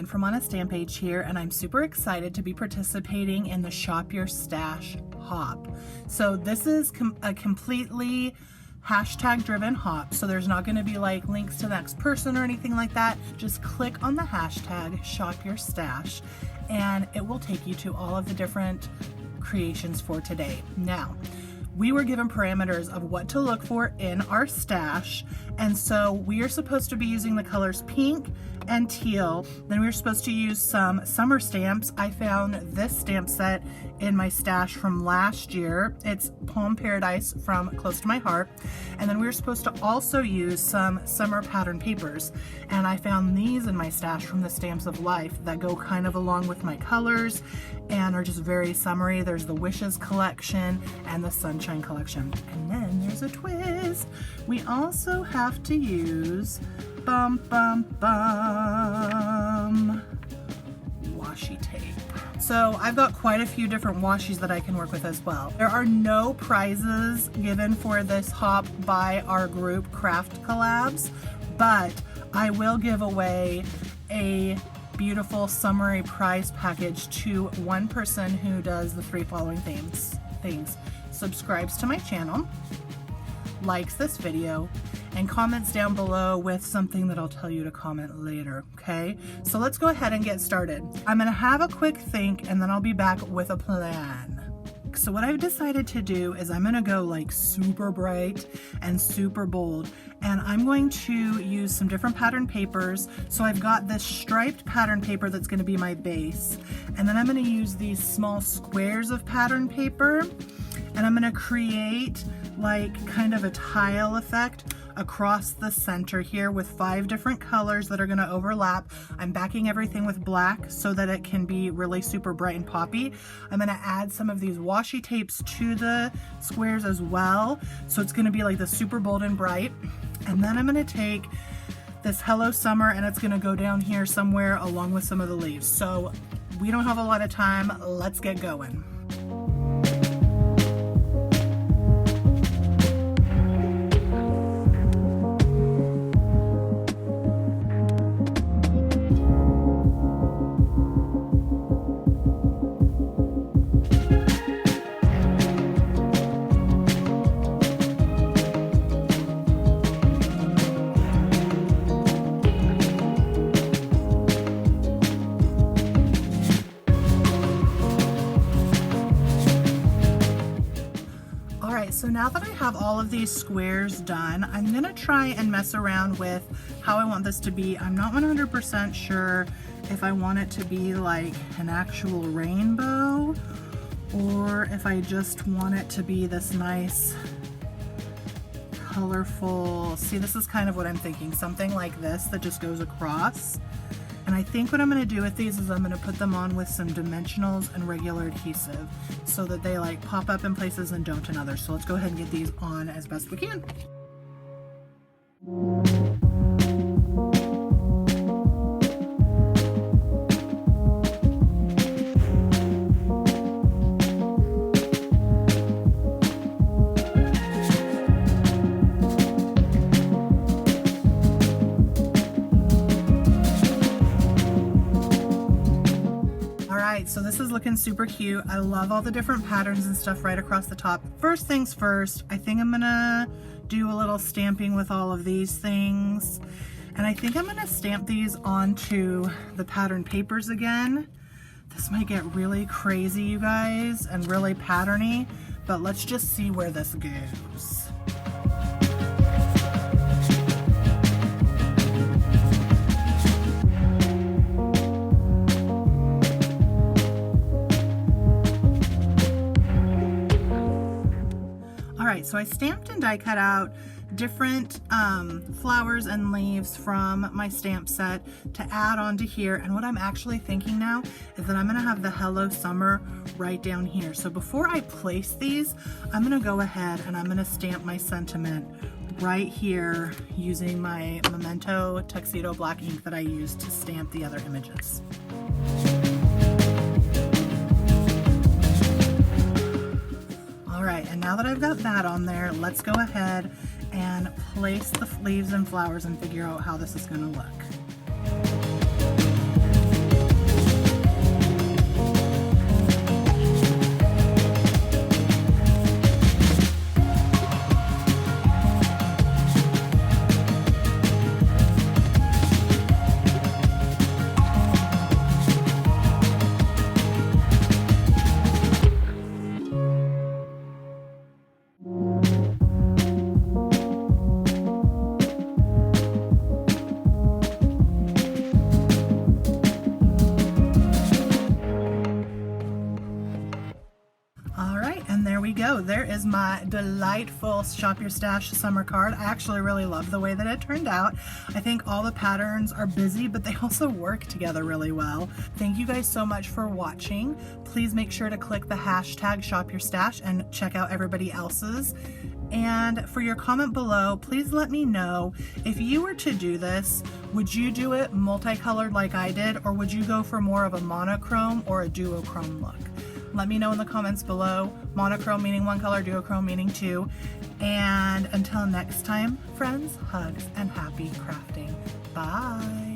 Megan from On A Stampage here, and I'm super excited to be participating in the Shop Your Stash hop. So this is a completely hashtag driven hop, so there's not going to be like links to the next person or anything like that. Just click on the hashtag Shop Your Stash and it will take you to all of the different creations for today. Now, we were given parameters of what to look for in our stash, and so we are supposed to be using the colors pink and teal. Then we were supposed to use some summer stamps. I found this stamp set in my stash from last year. It's Palm Paradise from Close to My Heart. And then we were supposed to also use some summer pattern papers, and I found these in my stash from the Stamps of Life that go kind of along with my colors and are just very summery. There's the Wishes collection and the Sunshine collection. And then there's a twist. We also have to use washi tape. So I've got quite a few different washies that I can work with as well. There are no prizes given for this hop by our group Craft Collabs, but I will give away a beautiful summery prize package to one person who does the 3 following things: subscribes to my channel, likes this video, and comments down below with something that I'll tell you to comment later, okay? So let's go ahead and get started. I'm gonna have a quick think and then I'll be back with a plan. So what I've decided to do is I'm gonna go like super bright and super bold, and I'm going to use some different pattern papers. So I've got this striped pattern paper that's gonna be my base, and then I'm gonna use these small squares of pattern paper, and I'm gonna create like kind of a tile effect across the center here with 5 different colors that are going to overlap. I'm backing everything with black so that it can be really super bright and poppy. I'm going to add some of these washi tapes to the squares as well, so it's going to be like the super bold and bright. And then I'm going to take this Hello Summer and it's going to go down here somewhere along with some of the leaves. So we don't have a lot of time. Let's get going. So now that I have all of these squares done, I'm gonna try and mess around with how I want this to be. I'm not 100% sure if I want it to be like an actual rainbow or if I just want it to be this nice colorful, see, this is kind of what I'm thinking, something like this that just goes across. And I think what I'm going to do with these is I'm going to put them on with some dimensionals and regular adhesive so that they like pop up in places and don't in others. So let's go ahead and get these on as best we can. So this is looking super cute. I love all the different patterns and stuff right across the top. First things first, I think I'm gonna do a little stamping with all of these things. And I think I'm gonna stamp these onto the pattern papers again. This might get really crazy, you guys, and really patterny, but let's just see where this goes. So I stamped and die cut out different flowers and leaves from my stamp set to add onto here. And what I'm actually thinking now is that I'm going to have the Hello Summer right down here. So before I place these, I'm going to go ahead and I'm going to stamp my sentiment right here using my Memento Tuxedo black ink that I used to stamp the other images. All right, and now that I've got that on there, let's go ahead and place the leaves and flowers and figure out how this is going to look. And there we go. There is my delightful Shop Your Stash summer card. I actually really love the way that it turned out. I think all the patterns are busy, but they also work together really well. Thank you guys so much for watching. Please make sure to click the hashtag Shop Your Stash and check out everybody else's. And for your comment below, please let me know, if you were to do this, would you do it multicolored like I did, or would you go for more of a monochrome or a duochrome look? Let me know in the comments below. Monochrome meaning one color, duochrome meaning two. And until next time, friends, hugs, and happy crafting. Bye.